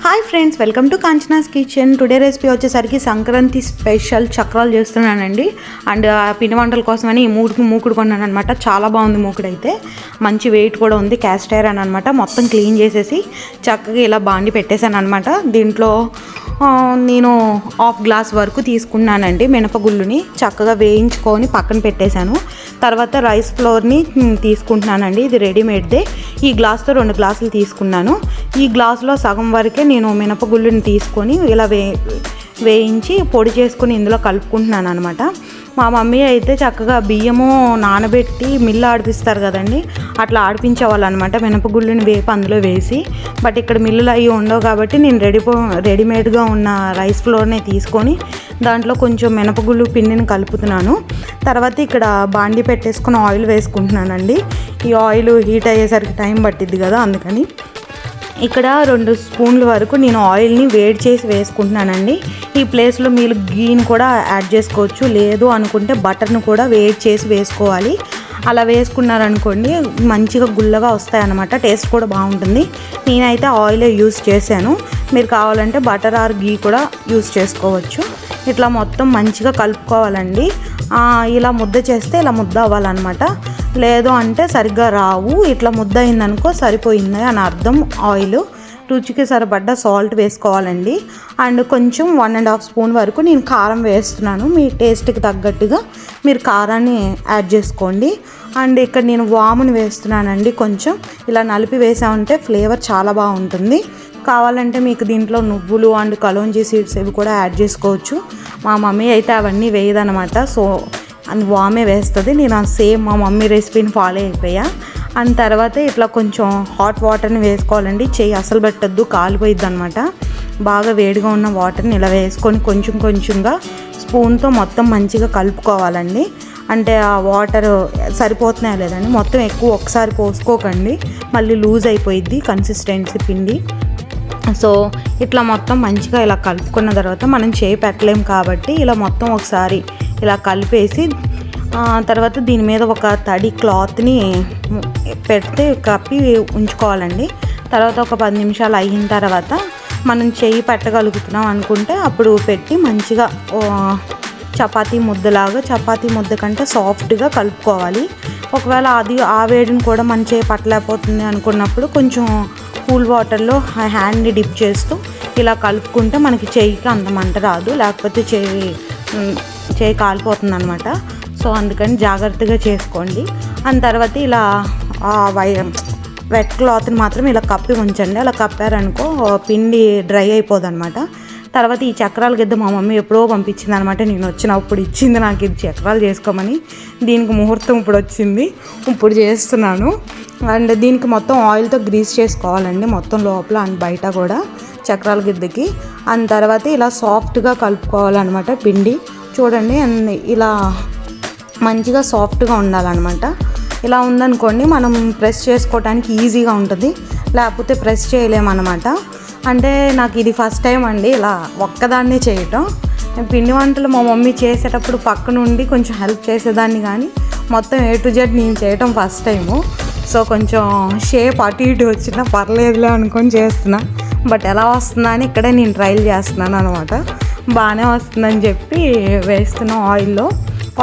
Hi friends, welcome to Kanchana's kitchen. Today recipe వచ్చేసరికి Sankranti special చక్రాలు చేస్తున్నానండి. అండ్ పిండి వంటల కోసమని ఈ మూకుడు కొన్నాను అనమాట. చాలా బాగుంది మూకుడు అయితే, మంచి వెయిట్ కూడా ఉంది. క్యాస్ట్ ఐరన్ అనమాట. మొత్తం క్లీన్ చేసేసి చక్కగా ఇలా బాండి పెట్టేశాను అనమాట. దీంట్లో నేను 1/2 గ్లాస్ వరకు తీసుకున్నానండి మినపగుళ్ళుని. చక్కగా వేయించుకొని పక్కన పెట్టేశాను. తర్వాత రైస్ ఫ్లోర్ని తీసుకుంటున్నానండి. ఇది రెడీమేడ్దే. ఈ గ్లాస్తో 2 గ్లాసులు తీసుకున్నాను. ఈ గ్లాసులో సగం వరకే నేను మినపగుళ్ళుని తీసుకొని ఇలా వేయించి పొడి చేసుకొని ఇందులో కలుపుకుంటున్నాను అనమాట. మా మమ్మీ అయితే చక్కగా బియ్యము నానబెట్టి మిల్లు ఆడిపిస్తారు కదండి, అట్లా ఆడిపించేవాళ్ళు అనమాట. మినపగుళ్ళుని వేపి అందులో వేసి. బట్ ఇక్కడ మిల్లులు అవి ఉండవు కాబట్టి నేను రెడీమేడ్గా ఉన్న రైస్ ఫ్లోర్నే తీసుకొని దాంట్లో కొంచెం మినపగుళ్ళు పిండిని కలుపుతున్నాను. తర్వాత ఇక్కడ బాండి పెట్టేసుకొని ఆయిల్ వేసుకుంటున్నానండి. ఈ ఆయిల్ హీట్ అయ్యేసరికి టైం పట్టిద్ది కదా, అందుకని ఇక్కడ 2 స్పూన్ల వరకు నేను ఆయిల్ని వేడి చేసి వేసుకుంటున్నానండి. ఈ ప్లేస్లో మీరు గీని కూడా యాడ్ చేసుకోవచ్చు, లేదు అనుకుంటే బటర్ను కూడా వేడి చేసి వేసుకోవాలి. అలా వేసుకున్నారనుకోండి మంచిగా గుల్లగా వస్తాయన్నమాట. టేస్ట్ కూడా బాగుంటుంది. నేనైతే ఆయిలే యూస్ చేశాను. మీరు కావాలంటే బటర్ ఆర్ గీ కూడా యూస్ చేసుకోవచ్చు. ఇట్లా మొత్తం మంచిగా కలుపుకోవాలండి. ఇలా ముద్ద చేస్తే ఇలా ముద్ద అవ్వాలన్నమాట. లేదు అంటే సరిగ్గా రావు. ఇట్లా ముద్ద అయిందనుకో సరిపోయింది అని అర్థం. ఆయిల్ రుచికి సరిపడ్డ సాల్ట్ వేసుకోవాలండి. అండ్ కొంచెం 1.5 స్పూన్ వరకు నేను కారం వేస్తున్నాను. మీ టేస్ట్కి తగ్గట్టుగా మీరు కారాన్ని యాడ్ చేసుకోండి. అండ్ ఇక్కడ నేను వాముని వేస్తున్నానండి. కొంచెం ఇలా నలిపి వేసామంటే ఫ్లేవర్ చాలా బాగుంటుంది. కావాలంటే మీకు దీంట్లో నువ్వులు అండ్ కలోంజీ సీడ్స్ ఇవి కూడా యాడ్ చేసుకోవచ్చు. మా మమ్మీ అయితే అవన్నీ వేయదనమాట. సో అండ్ వామే వేస్తుంది. నేను సేమ్ మా మమ్మీ రెసిపీని ఫాలో అయిపోయా. అండ్ తర్వాత ఇట్లా కొంచెం హాట్ వాటర్ని వేసుకోవాలండి. చెయ్యి అసలు పెట్టద్దు, కాలిపోయిద్ది అనమాట. బాగా వేడిగా ఉన్న వాటర్ని ఇలా వేసుకొని కొంచెం కొంచెంగా స్పూన్తో మొత్తం మంచిగా కలుపుకోవాలండి. అంటే ఆ వాటర్ సరిపోతున్నాయా లేదండి, మొత్తం ఎక్కువ ఒకసారి పోసుకోకండి, మళ్ళీ లూజ్ అయిపోయిద్ది కన్సిస్టెన్సీ పిండి. సో ఇట్లా మొత్తం మంచిగా ఇలా కలుపుకున్న తర్వాత మనం చేయి పెట్టలేం కాబట్టి ఇలా మొత్తం ఒకసారి ఇలా కలిపేసి తర్వాత దీని మీద ఒక తడి క్లాత్ని పెడితే కప్పి ఉంచుకోవాలండి. తర్వాత ఒక 10 నిమిషాలు అయిన తర్వాత మనం చేయి పెట్టగలుగుతున్నాం అనుకుంటే అప్పుడు పెట్టి మంచిగా చపాతీ ముద్దలాగా, చపాతీ ముద్ద కంటే సాఫ్ట్గా కలుపుకోవాలి. ఒకవేళ ఆ వేడిని కూడా మన చేయి పట్టలేకపోతుంది అనుకున్నప్పుడు కొంచెం కూల్ వాటర్లో హ్యాండ్ని డిప్ చేస్తూ ఇలా కలుపుకుంటే మనకి చేయికి అంత మంట రాదు, లేకపోతే చేయి కాలిపోతుంది అనమాట. సో అందుకని జాగ్రత్తగా చేసుకోండి. అండ్ తర్వాత ఇలా వెట్ క్లాత్ని మాత్రం ఇలా కప్పి ఉంచండి. అలా కప్పారనుకో పిండి డ్రై అయిపోదు అనమాట. తర్వాత ఈ చక్రాల గిద్ద మా మమ్మీ ఎప్పుడో పంపించింది అనమాట. నేను వచ్చినప్పుడు ఇచ్చింది నాకు, ఇది చక్రాలు చేసుకోమని. దీనికి ముహూర్తం ఇప్పుడు వచ్చింది, ఇప్పుడు చేస్తున్నాను. అండ్ దీనికి మొత్తం ఆయిల్తో గ్రీస్ చేసుకోవాలండి, మొత్తం లోపల అండ్ బయట కూడా చక్రాల గిద్దకి. అండ్ తర్వాత ఇలా సాఫ్ట్గా కలుపుకోవాలన్నమాట పిండి. చూడండి, అండ్ ఇలా మంచిగా సాఫ్ట్గా ఉండాలన్నమాట. ఇలా ఉందనుకోండి మనం ప్రెస్ చేసుకోవడానికి ఈజీగా ఉంటుంది, లేకపోతే ప్రెస్ చేయలేమన్నమాట. అంటే నాకు ఇది ఫస్ట్ టైం అండి ఇలా ఒక్కదాన్నే చేయటం. పిండి వంటలు మా మమ్మీ చేసేటప్పుడు పక్క నుండి కొంచెం హెల్ప్ చేసేదాన్ని, కానీ మొత్తం A to Z నేను చేయటం ఫస్ట్ టైము. సో కొంచెం షేప్ అటు ఇటు వచ్చినా పర్లేదులే అనుకొని చేస్తున్నా. బట్ ఎలా వస్తుందా అని ఇక్కడే నేను ట్రైల్ చేస్తున్నాను అనమాట. బాగానే వస్తుందని చెప్పి వేస్తున్నాం.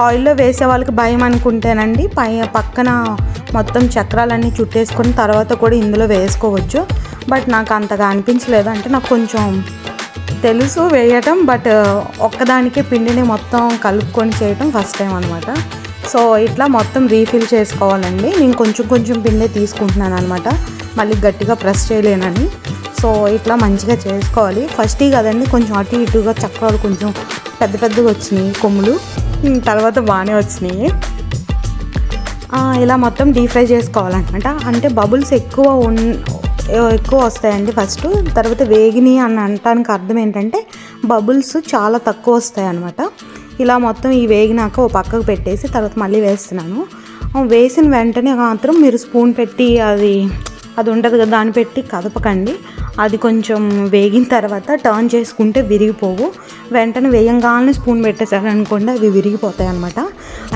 ఆయిల్లో వేసే వాళ్ళకి భయం అనుకుంటేనండి పక్కన మొత్తం చక్రాలన్నీ చుట్టేసుకొని తర్వాత కూడా ఇందులో వేసుకోవచ్చు. బట్ నాకు అంతగా అనిపించలేదు. అంటే నాకు కొంచెం తెలుసు వేయటం, బట్ ఒక్కదానికే పిండిని మొత్తం కలుపుకొని చేయటం ఫస్ట్ టైం అనమాట. సో ఇట్లా మొత్తం రీఫిల్ చేసుకోవాలండి. నేను కొంచెం కొంచెం పిండి తీసుకుంటున్నాను అనమాట, మళ్ళీ గట్టిగా ప్రెస్ చేయలేనని. సో ఇట్లా మంచిగా చేసుకోవాలి. ఫస్ట్ కదండి కొంచెం అటు ఇటుగా చక్రాలు కొంచెం పెద్దగా వచ్చినాయి కొమ్ములు, తర్వాత బాగానే వచ్చినాయి. ఇలా మొత్తం డీప్ ఫ్రై చేసుకోవాలన్నమాట. అంటే బబుల్స్ ఎక్కువ వస్తాయండి ఫస్ట్, తర్వాత వేగిని అని అనటానికి అర్థం ఏంటంటే బబుల్స్ చాలా తక్కువ వస్తాయి అన్నమాట. ఇలా మొత్తం ఈ వేగినాక ఓ పక్కకు పెట్టేసి తర్వాత మళ్ళీ వేస్తున్నాను. వేసిన వెంటనే మాత్రం మీరు స్పూన్ పెట్టి అది ఉంటుంది కదా, దాన్ని పెట్టి కదపకండి. అది కొంచెం వేగిన తర్వాత టర్న్ చేసుకుంటే విరిగిపోవు. వెంటనే వేయంగానే స్పూన్ పెట్టేసారనుకోండి అవి విరిగిపోతాయి అన్నమాట.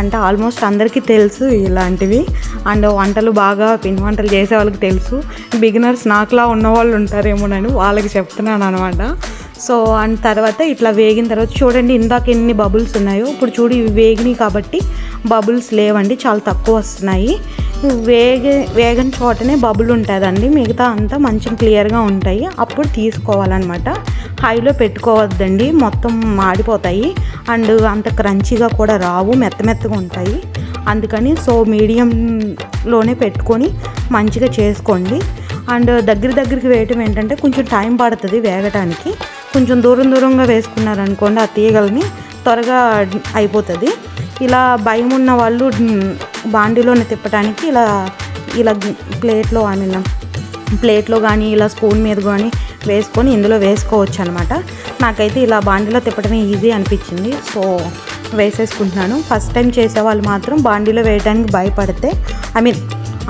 అంటే ఆల్మోస్ట్ అందరికీ తెలుసు ఇలాంటివి. అండ్ వంటలు బాగా పిండి వంటలు చేసే వాళ్ళకి తెలుసు. బిగినర్స్ నాకులా ఉన్నవాళ్ళు ఉంటారేమోనని వాళ్ళకి చెప్తున్నాను అనమాట. సో అండ్ తర్వాత ఇట్లా వేగిన తర్వాత చూడండి ఇందాక ఎన్ని బబుల్స్ ఉన్నాయో, ఇప్పుడు చూడు ఇవి వేగినాయి కాబట్టి బబుల్స్ లేవండి, చాలా తక్కువ వస్తున్నాయి. వేగని చోటనే బబుల్ ఉంటుందండి, మిగతా అంతా మంచిగా క్లియర్గా ఉంటాయి. అప్పుడు తీసుకోవాలన్నమాట. హైలో పెట్టుకోవద్దండి, మొత్తం మాడిపోతాయి అండ్ అంత క్రంచీగా కూడా రావు, మెత్తగా ఉంటాయి. అందుకని సో మీడియంలోనే పెట్టుకొని మంచిగా చేసుకోండి. అండ్ దగ్గరికి వేయటం ఏంటంటే కొంచెం టైం పడుతుంది వేగటానికి. కొంచెం దూరంగా వేసుకున్నారనుకోండి ఆ తీగల్ని త్వరగా అయిపోతుంది. ఇలా భయం ఉన్న వాళ్ళు బాండీలోనే తిప్పడానికి ఇలా ప్లేట్లో కానీ ఇలా స్పూన్ మీద కానీ వేసుకొని ఇందులో వేసుకోవచ్చు అనమాట. నాకైతే ఇలా బాండీలో తిప్పడమే ఈజీ అనిపించింది, సో వేసేసుకుంటున్నాను. ఫస్ట్ టైం చేసేవాళ్ళు మాత్రం బాండీలో వేయడానికి భయపడితే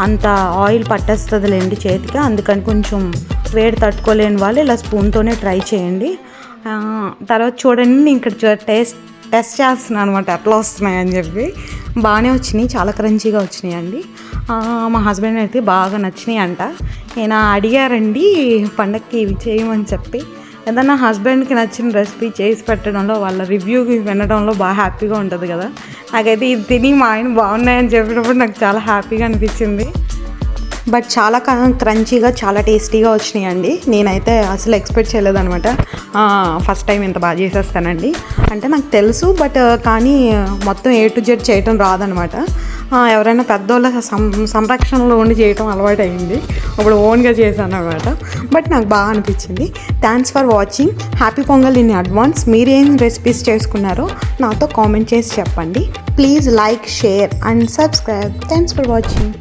అంత ఆయిల్ పట్టేస్తుందిలేండి చేతికి, అందుకని కొంచెం వేడి తట్టుకోలేని వాళ్ళు ఇలా స్పూన్తోనే ట్రై చేయండి. తర్వాత చూడండి నేను ఇక్కడ టెస్ట్ చేస్తున్నాను అనమాట ఎట్లా వస్తున్నాయి అని చెప్పి. బాగానే వచ్చినాయి, చాలా క్రంచీగా వచ్చినాయి అండి. మా హస్బెండ్ అయితే బాగా నచ్చినాయి అంట. నేను అడిగారండి పండగకి ఇవి చేయమని చెప్పి. ఏదన్నా హస్బెండ్కి నచ్చిన రెసిపీ చేసి పెట్టడంలో, వాళ్ళ రివ్యూ వినడంలో బాగా హ్యాపీగా ఉంటుంది కదా. నాకైతే ఇది తిని మా ఆయన బాగున్నాయని చెప్పినప్పుడు నాకు చాలా హ్యాపీగా అనిపించింది. బట్ చాలా క్రంచీగా చాలా టేస్టీగా వచ్చినాయండి. నేనైతే అసలు ఎక్స్పెక్ట్ చేయలేదనమాట ఫస్ట్ టైం ఇంత బాగా చేసేస్తానండి. అంటే నాకు తెలుసు, బట్ కానీ మొత్తం A to Z చేయటం రాదనమాట. ఎవరైనా పెద్దోళ్ళ సంరక్షణలో ఉండి చేయటం అలవాటు అయింది, ఇప్పుడు ఓన్గా చేశాను అనమాట. బట్ నాకు బాగా అనిపించింది. Thanks for watching. Happy pongal in advance. మీరేం రెసిపీస్ చేసుకున్నారో నాతో కామెంట్ చేసి చెప్పండి. Please like, share and subscribe. Thanks for watching.